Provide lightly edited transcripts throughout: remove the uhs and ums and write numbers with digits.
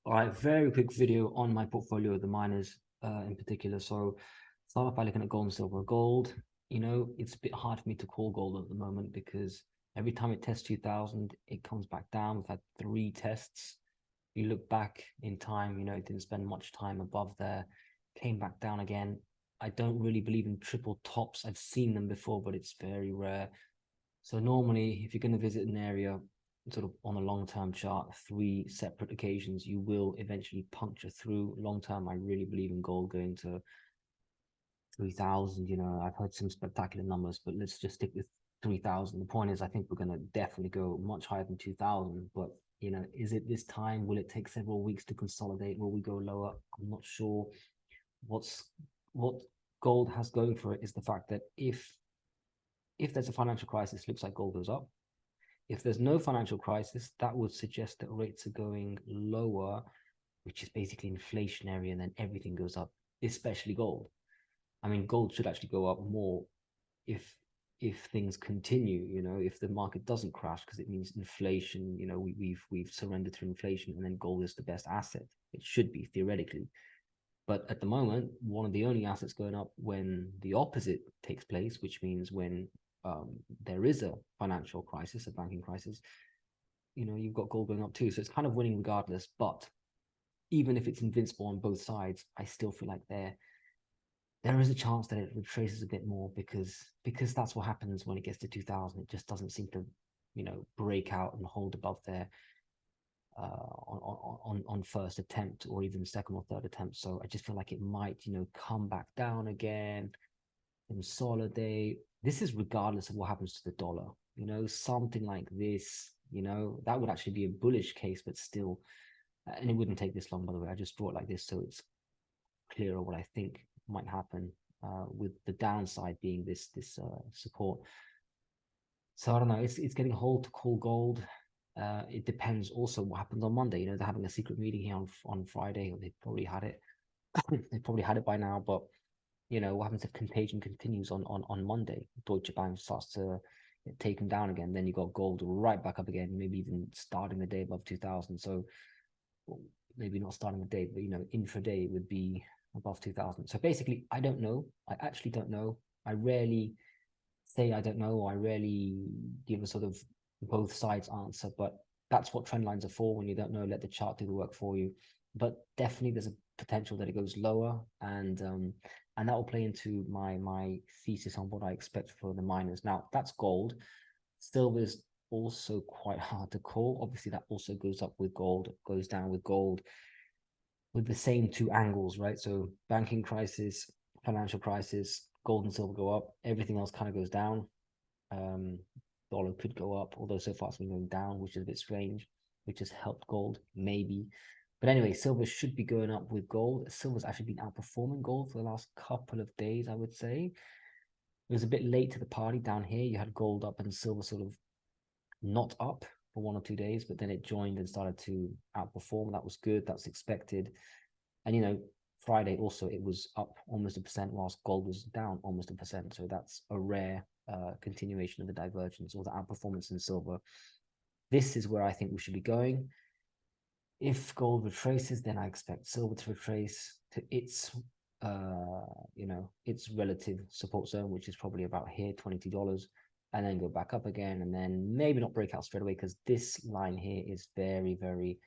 All right, very quick video on my portfolio of the miners in particular. So start off by looking at gold and silver. Gold, it's a bit hard for me to call gold at the moment because every time it tests 2000, it comes back down. We've had 3 tests. You look back in time, it didn't spend much time above there, came back down again. I don't really believe in triple tops. I've seen them before, but it's very rare. So normally, if you're going to visit an area, sort of on a long-term chart, 3 separate occasions, you will eventually puncture through. Long-term, I really believe in gold going to 3,000. I've heard some spectacular numbers, but let's just stick with 3,000. The point is, I think we're going to definitely go much higher than 2,000. But, is it this time? Will it take several weeks to consolidate? Will we go lower? I'm not sure. What gold has going for it is the fact that if there's a financial crisis, it looks like gold goes up. If there's no financial crisis, that would suggest that rates are going lower, which is basically inflationary, and then everything goes up, especially gold. I mean, gold should actually go up more if things continue, if the market doesn't crash, because it means inflation, we've surrendered to inflation, and then gold is the best asset. It should be, theoretically. But at the moment, one of the only assets going up when the opposite takes place, which means when there is a financial crisis, a banking crisis, you've got gold going up too. So it's kind of winning regardless. But even if it's invincible on both sides, I still feel like there is a chance that it retraces a bit more because that's what happens when it gets to 2000. It just doesn't seem to, break out and hold above there on first attempt or even second or third attempt. So I just feel like it might, come back down again, consolidate. This is regardless of what happens to the dollar. Something like this, that would actually be a bullish case, but still, and it wouldn't take this long, by the way. I just draw it like this so it's clearer what I think might happen, with the downside being this support. So I don't know, it's getting hold to call gold. It depends also what happens on Monday. They're having a secret meeting here on Friday, or they probably had it. They probably had it by now, but what happens if contagion continues on Monday? Deutsche Bank starts to get taken down again. Then you got gold right back up again, maybe even starting the day above 2000. So maybe not starting the day, but intraday would be above 2000. So basically, I don't know. I actually don't know. I rarely say I don't know. I rarely give a sort of both sides answer, but that's what trend lines are for. When you don't know, let the chart do the work for you. But definitely there's a potential that it goes lower, and that will play into my thesis on what I expect for the miners. Now, that's gold. Silver is also quite hard to call. Obviously, that also goes up with gold, goes down with gold, with the same 2 angles, right? So banking crisis, financial crisis, gold and silver go up, everything else kind of goes down. Dollar could go up, although so far it's been going down, which is a bit strange, which has helped gold, maybe. But anyway, silver should be going up with gold. Silver's actually been outperforming gold for the last couple of days, I would say. It was a bit late to the party down here. You had gold up and silver sort of not up for 1 or 2 days, but then it joined and started to outperform. That was good. That's expected. And Friday also, it was up almost 1%, whilst gold was down almost 1%. So that's a rare continuation of the divergence or the outperformance in silver. This is where I think we should be going. If gold retraces, then I expect silver to retrace to its its relative support zone, which is probably about here, $22, and then go back up again, and then maybe not break out straight away, because this line here is very, very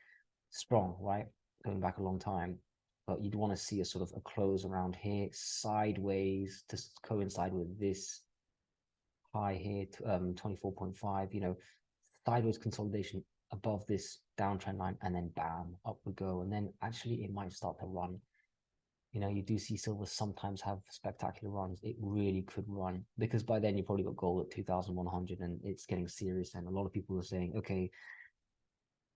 strong, right? Going back a long time. But you'd want to see a sort of a close around here, sideways, to coincide with this high here, 24.5, sideways consolidation above this downtrend line, and then bam, up we go. And then actually it might start to run. You do see silver sometimes have spectacular runs. It really could run, because by then you probably got gold at 2,100 and it's getting serious. And a lot of people are saying, okay,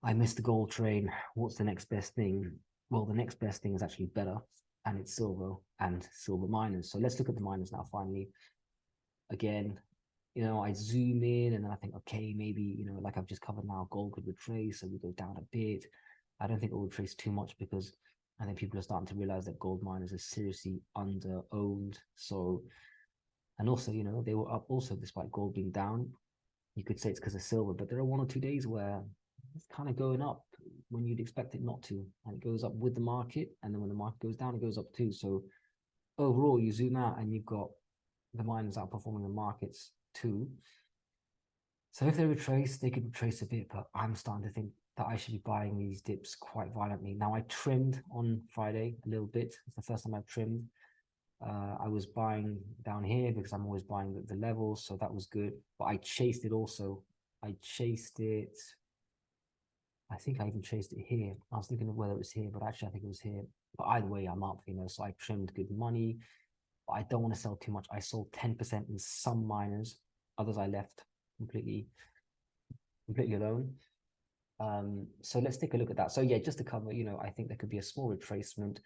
I missed the gold train. What's the next best thing? Well, the next best thing is actually better, and it's silver and silver miners. So let's look at the miners now, finally. Again, I zoom in and then I think, okay, maybe, like I've just covered now, gold could retrace, so we go down a bit. I don't think it will retrace too much, because I think people are starting to realize that gold miners are seriously under-owned. So, and also, they were up also despite gold being down. You could say it's because of silver, but there are 1 or 2 days where it's kind of going up. when you'd expect it not to, and it goes up with the market, and then when the market goes down, it goes up too. So overall, you zoom out and you've got the miners outperforming the markets too. So if they retrace, they could retrace a bit, but I'm starting to think that I should be buying these dips quite violently. Now, I trimmed on Friday a little bit. It's the first time I've trimmed. I was buying down here because I'm always buying the levels, so that was good. But I chased it also. I chased it. I think I even chased it here. I was thinking of whether it was here, but actually I think it was here. But either way, I'm up, you know, so I trimmed good money. But I don't want to sell too much. I sold 10% in some miners. Others I left completely alone. So let's take a look at that. So yeah, just to cover, you know, I think there could be a small retracement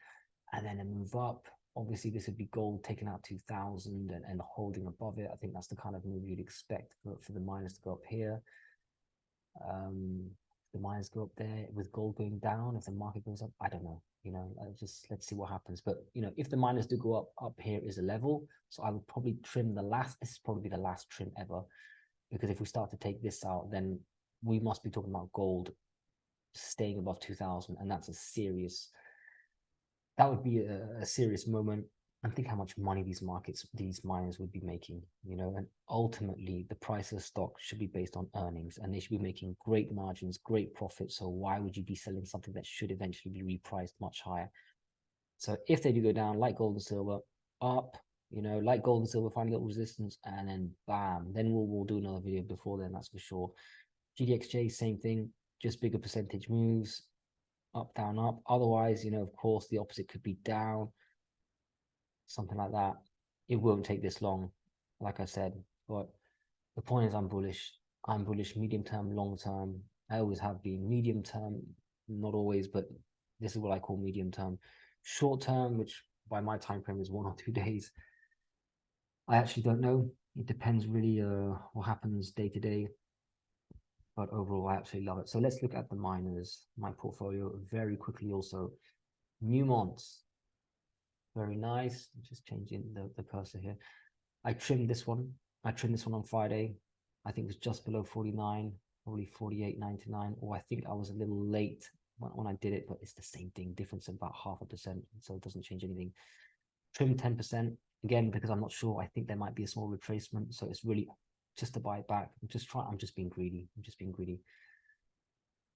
and then a move up. Obviously, this would be gold taking out 2000 and holding above it. I think that's the kind of move you'd expect for the miners to go up here. The miners go up there with gold going down. If the market goes up, I don't know. You know, just let's see what happens. But you know, if the miners do go up here is a level. So I would probably trim the last. This is probably the last trim ever, because if we start to take this out, then we must be talking about gold staying above 2000, and that's a serious. That would be a serious moment. And think how much money these miners would be making, you know, and ultimately the price of stock should be based on earnings, and they should be making great margins, great profits. So why would you be selling something that should eventually be repriced much higher? So if they do go down, like gold and silver, up, you know, like gold and silver, find a little resistance, and then bam, then we'll do another video before then, that's for sure. GDXJ, same thing, just bigger percentage moves, up, down, up. Otherwise, you know, of course, the opposite could be down, something like that. It won't take this long, like I said. But the point is, I'm bullish. I'm bullish medium term, long term. I always have been. Medium term, not always, but this is what I call medium term. Short term, which by my time frame is 1 or 2 days, I actually don't know. It depends really what happens day to day. But overall, I absolutely love it. So let's look at the miners, my portfolio very quickly also. Newmont, very nice. I'm just changing the cursor here. I trimmed this one. I trimmed this one on Friday. I think it was just below 49, probably 48.99, or I think I was a little late when I did it, but it's the same thing, difference of about 0.5%, so it doesn't change anything. Trim 10%, again, because I'm not sure. I think there might be a small retracement, so it's really just to buy it back. I'm just being greedy. I'm just being greedy.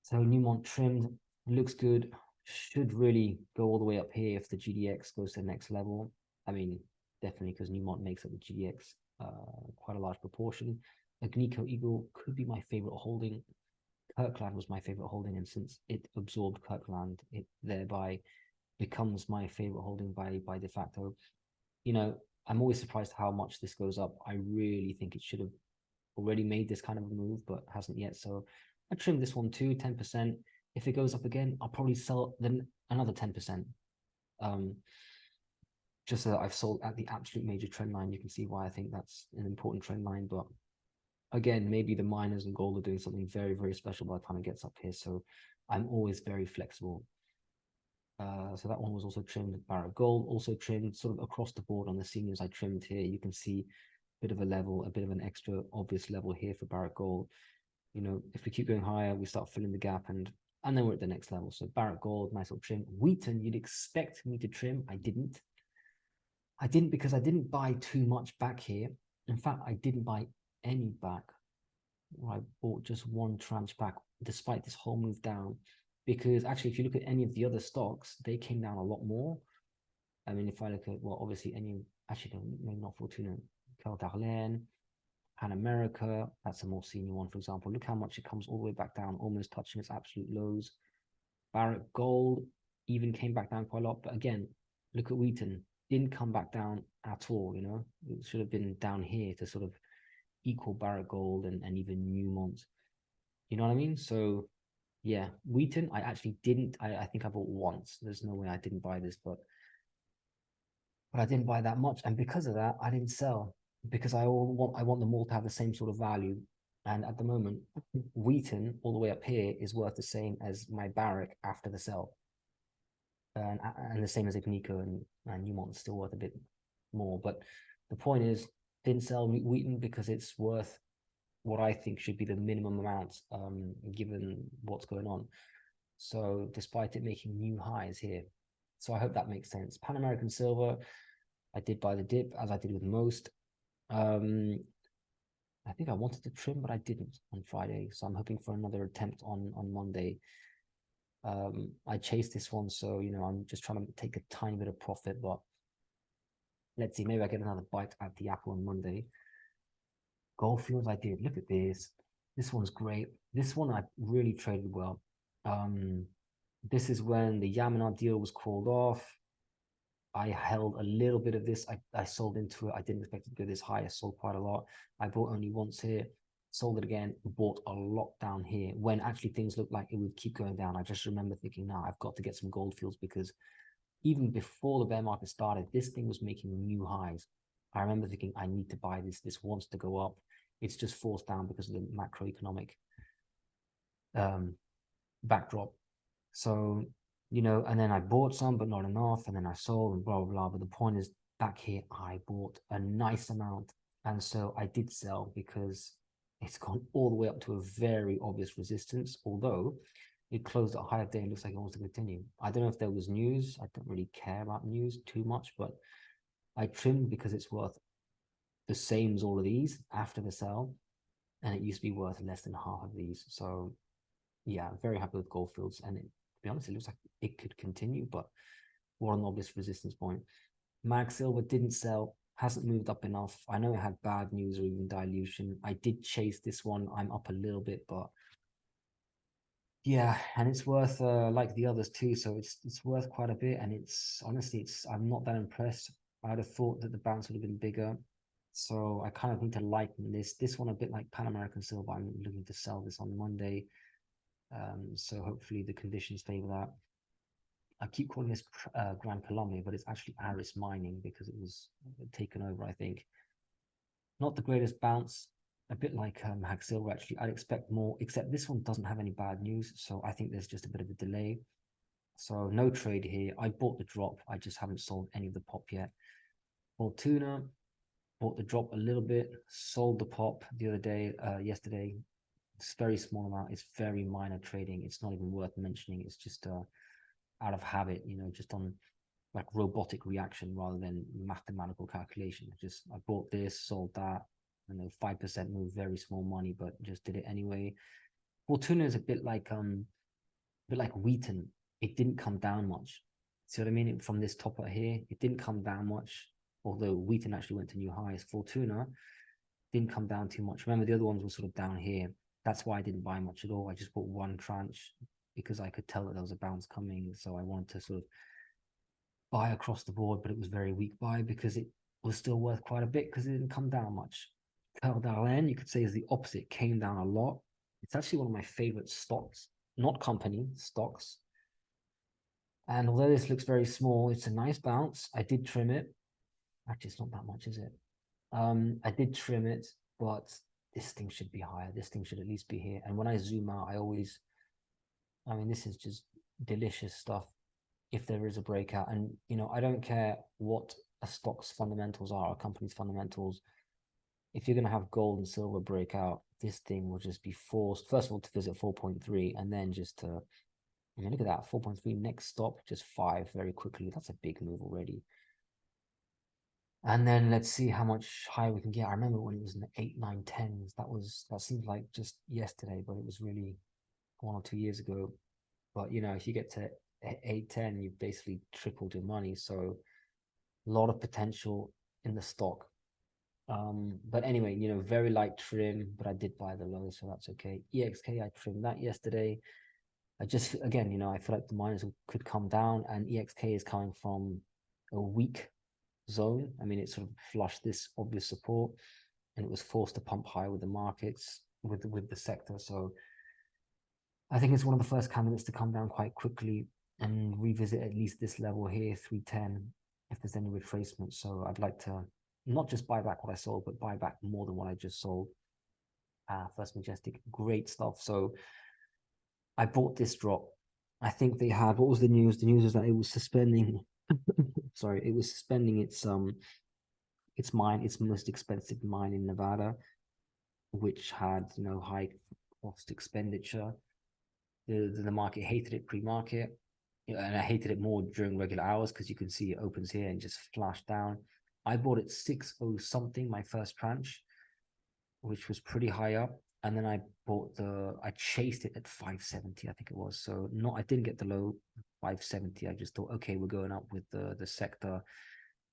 So Newmont trimmed, looks good. Should really go all the way up here if the GDX goes to the next level. I mean, definitely, because Newmont makes up the GDX quite a large proportion. Agnico-Eagle could be my favorite holding. Kirkland was my favorite holding, and since it absorbed Kirkland, it thereby becomes my favorite holding by de facto. You know, I'm always surprised how much this goes up. I really think it should have already made this kind of a move, but hasn't yet. So I trimmed this one too, 10%. If it goes up again, I'll probably sell then another 10%. Just so that I've sold at the absolute major trend line. You can see why I think that's an important trend line. But again, maybe the miners and gold are doing something very, very special by the time it gets up here. So I'm always very flexible. So that one was also trimmed. Barrick Gold also trimmed sort of across the board on the seniors. I trimmed here. You can see a bit of a level, a bit of an extra obvious level here for Barrick Gold. You know, if we keep going higher, we start filling the gap, and then we're at the next level. So Barrick Gold, nice little trim. Wheaton, you'd expect me to trim. I didn't because I didn't buy too much back here. In fact, I didn't buy any back. I bought just one tranche back despite this whole move down, because actually if you look at any of the other stocks, they came down a lot more. I mean, if I look at, well, obviously actually maybe not Fortuna, Darlene, Pan America, that's a more senior one, for example. Look how much it comes all the way back down, almost touching its absolute lows. Barrick Gold even came back down quite a lot, but again, look at Wheaton, didn't come back down at all. You know, it should have been down here to sort of equal Barrick Gold and even Newmont. You know what I mean? So yeah, Wheaton, I actually didn't. I think I bought once. There's no way I didn't buy this, but I didn't buy that much, and because of that, I didn't sell, because I want them all to have the same sort of value. And at the moment, Wheaton all the way up here is worth the same as my Barrick after the sell, and the same as Agnico and Newmont, still worth a bit more. But the point is, didn't sell Wheaton because it's worth what I think should be the minimum amount, given what's going on. So despite it making new highs here. So I hope that makes sense. Pan American Silver, I did buy the dip, as I did with most. I think I wanted to trim, but I didn't on Friday. So I'm hoping for another attempt on Monday. I chased this one, so I'm just trying to take a tiny bit of profit, but let's see, maybe I get another bite at the apple on Monday. Goldfields, I did. Look at this. This one's great. This one I really traded well. This is when the Yamina deal was called off. I held a little bit of this. I sold into it. I didn't expect it to go this high. I sold quite a lot. I bought only once here, sold it again, bought a lot down here when actually things looked like it would keep going down. I just remember thinking, nah, I've got to get some Goldfields, because even before the bear market started, this thing was making new highs. I remember thinking, I need to buy this. This wants to go up. It's just forced down because of the macroeconomic backdrop. So, and then I bought some, but not enough. And then I sold and blah, blah, blah. But the point is, back here, I bought a nice amount. And so I did sell because it's gone all the way up to a very obvious resistance, although it closed at a higher day and looks like it wants to continue. I don't know if there was news. I don't really care about news too much, but I trimmed because it's worth the same as all of these after the sell. And it used to be worth less than half of these. So yeah, I'm very happy with Goldfields. And to be honest, it looks like it could continue, but what an obvious resistance point. Mag Silver didn't sell, hasn't moved up enough. I know it had bad news or even dilution. I did chase this one. I'm up a little bit, but yeah, and it's worth like the others too. So it's worth quite a bit. And it's honestly, I'm not that impressed. I'd have thought that the bounce would have been bigger. So I kind of need to lighten this one a bit like Pan American Silver. I'm looking to sell this on Monday. So hopefully the conditions favor that. I keep calling this Gran Colombia, but it's actually Aris Mining because it was taken over, I think. Not the greatest bounce, a bit like Hag Silver, actually. I'd expect more, except this one doesn't have any bad news, so I think there's just a bit of a delay. So no trade here. I bought the drop. I just haven't sold any of the pop yet. Fortuna, bought the drop a little bit, sold the pop the other day, yesterday. It's very small amount. It's very minor trading. It's not even worth mentioning. It's just out of habit, just on like robotic reaction rather than mathematical calculation. I bought this, sold that. 5% move, very small money, but just did it anyway. Fortuna is a bit like Wheaton. It didn't come down much. See what I mean? From this top right here, it didn't come down much. Although Wheaton actually went to new highs. Fortuna didn't come down too much. Remember, the other ones were sort of down here. That's why I didn't buy much at all. I just bought one tranche because I could tell that there was a bounce coming. So I wanted to sort of buy across the board, but it was very weak buy because it was still worth quite a bit because it didn't come down much. Turmalina, you could say, is the opposite. It came down a lot. It's actually one of my favorite stocks, not company, stocks. And although this looks very small, it's a nice bounce. I did trim it. Actually, it's not that much, is it? I did trim it, but this thing should be higher. This thing should at least be here. And when I zoom out, this is just delicious stuff. If there is a breakout, and I don't care what a stock's fundamentals are, a company's fundamentals. If you're going to have gold and silver breakout, this thing will just be forced, first of all, to visit 4.3, and then just to, look at that, 4.3, next stop, just 5 very quickly. That's a big move already. And then let's see how much higher we can get. I remember when it was in the 8, 9, 10s. That seems like just yesterday, but it was really 1 or 2 years ago. But if you get to 8, 10, you've basically tripled your money. So a lot of potential in the stock. But anyway, very light trim, but I did buy the low, so that's okay. EXK, I trimmed that yesterday. I just, again, I feel like the miners could come down, and EXK is coming from a weak zone. It sort of flushed this obvious support, and it was forced to pump high with the markets, with the sector. So I think it's one of the first candidates to come down quite quickly and revisit at least this level here, 310, if there's any retracement. So I'd like to not just buy back what I sold, but buy back more than what I just sold. First Majestic, great stuff. So I bought this drop. I think they had, what was the news? The news was that it was suspending, sorry, it was suspending its most expensive mine in Nevada, which had, high cost expenditure. The market hated it pre-market, and I hated it more during regular hours because you can see it opens here and just flashed down. I bought it 6.0 something, my first tranche, which was pretty high up. And then I chased it at 570, I think it was. So I didn't get the low 570. I just thought, okay, we're going up with the sector.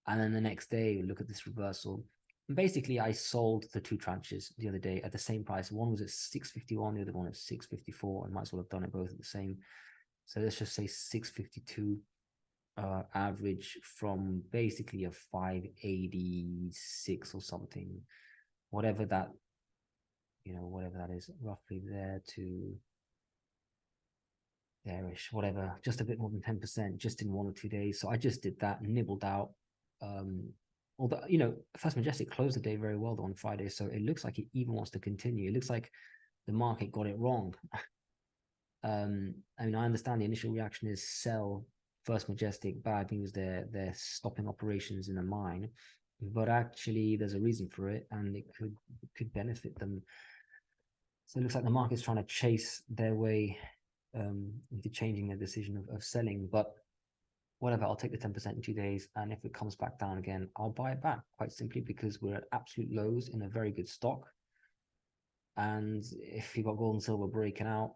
And then the next day, look at this reversal. And basically, I sold the two tranches the other day at the same price. One was at 651, the other one at 654. I might as well have done it both at the same. So let's just say 652 average from basically a 586 or something, whatever that, whatever that is, roughly there to there-ish, whatever, just a bit more than 10% just in 1 or 2 days. So I just did that, nibbled out. Although, First Majestic closed the day very well on Friday, so it looks like it even wants to continue. It looks like the market got it wrong. I understand the initial reaction is sell First Majestic, bad news, they're stopping operations in a mine, but actually there's a reason for it, and it could benefit them. So it looks like the market's trying to chase their way into changing their decision of selling, but whatever, I'll take the 10% in 2 days, and if it comes back down again, I'll buy it back, quite simply because we're at absolute lows in a very good stock. And if you've got gold and silver breaking out,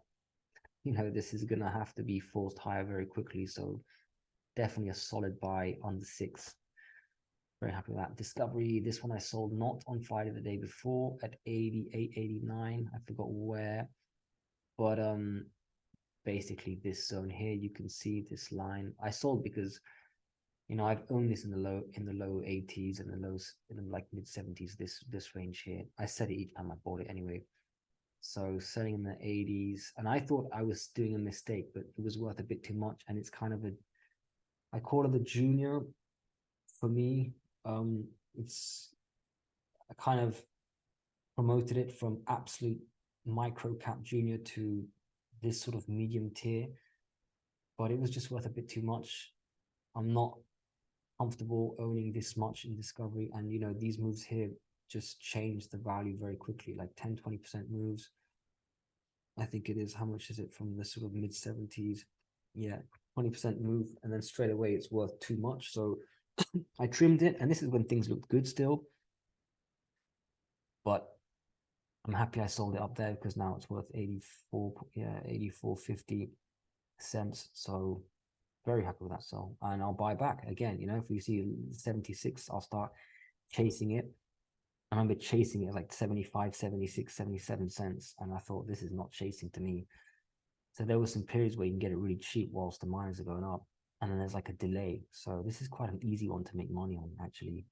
this is going to have to be forced higher very quickly. So definitely a solid buy under 6. Very happy with that. Discovery, this one I sold not on Friday, the day before, at 88, 89. I forgot where, but basically this zone here, you can see this line. I sold because I've owned this in the low 80s and the lows in like mid 70s, this range here. I said it each time I bought it anyway. So selling in the 80s, and I thought I was doing a mistake, but it was worth a bit too much. And it's kind of I call it the junior for me. It's I kind of promoted it from absolute micro cap junior to this sort of medium tier, but it was just worth a bit too much. I'm not comfortable owning this much in Discovery, and these moves here just change the value very quickly, like 10-20% moves. I think it is, how much is it from the sort of mid 70s? Yeah, 20% move, and then straight away it's worth too much. So I trimmed it, and this is when things looked good still, but I'm happy I sold it up there because now it's worth 84.50 cents. So very happy with that sell, and I'll buy back again. If we see 76, I'll start chasing it. I remember chasing it like 75, 76, 77 cents, and I thought, this is not chasing to me. So there were some periods where you can get it really cheap whilst the miners are going up, and then there's like a delay. So this is quite an easy one to make money on, actually.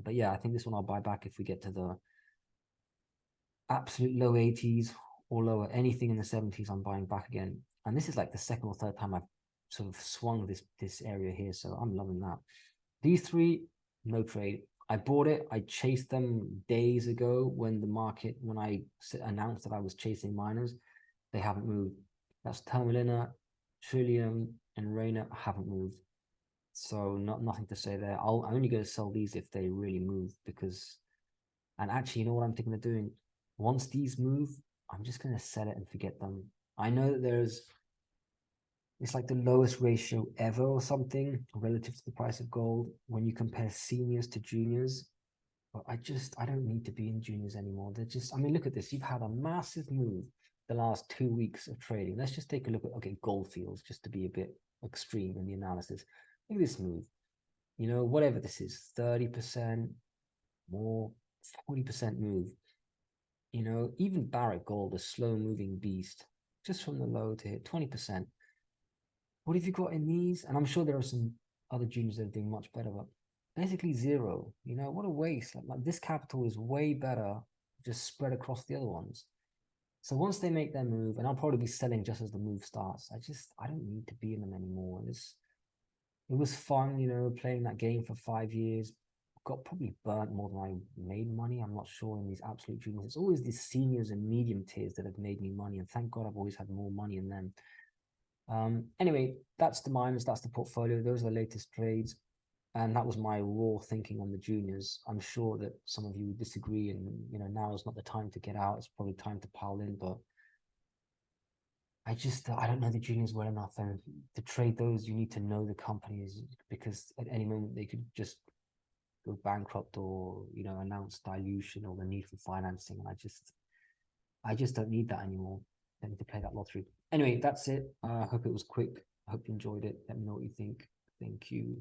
But yeah, I think this one I'll buy back if we get to the absolute low 80s or lower. Anything in the 70s, I'm buying back again. And this is like the second or third time I've sort of swung this area here, so I'm loving that. These three, no trade. I bought it. I chased them days ago when I announced that I was chasing miners. They haven't moved. That's Turmalina, Trillium, and Reyna haven't moved. So nothing to say there. I'm only going to sell these if they really move, because, and actually, you know what I'm thinking of doing? Once these move, I'm just going to sell it and forget them. I know that it's like the lowest ratio ever or something relative to the price of gold when you compare seniors to juniors. But I don't need to be in juniors anymore. Look at this. You've had a massive move the last 2 weeks of trading. Let's just take a look at, Goldfields, just to be a bit extreme in the analysis. Look at this move. Whatever this is, 30% more, 40% move. Even Barrick Gold, a slow moving beast, just from the low to hit 20%. What have you got in these? And I'm sure there are some other juniors that are doing much better, but basically zero. What a waste. Like this capital is way better just spread across the other ones. So once they make their move, and I'll probably be selling just as the move starts, I don't need to be in them anymore. And it was fun, playing that game for 5 years. Got probably burnt more than I made money. I'm not sure in these absolute juniors. It's always these seniors and medium tiers that have made me money, and thank God I've always had more money in them. Anyway, that's the miners, that's the portfolio. Those are the latest trades, and that was my raw thinking on the juniors. I'm sure that some of you would disagree, and now is not the time to get out. It's probably time to pile in, but I don't know the juniors well enough, and to trade those, you need to know the companies, because at any moment they could just go bankrupt, or announce dilution or the need for financing, and I just don't need that anymore. I need to play that lottery. Anyway, that's it. I hope it was quick. I hope you enjoyed it. Let me know what you think. Thank you.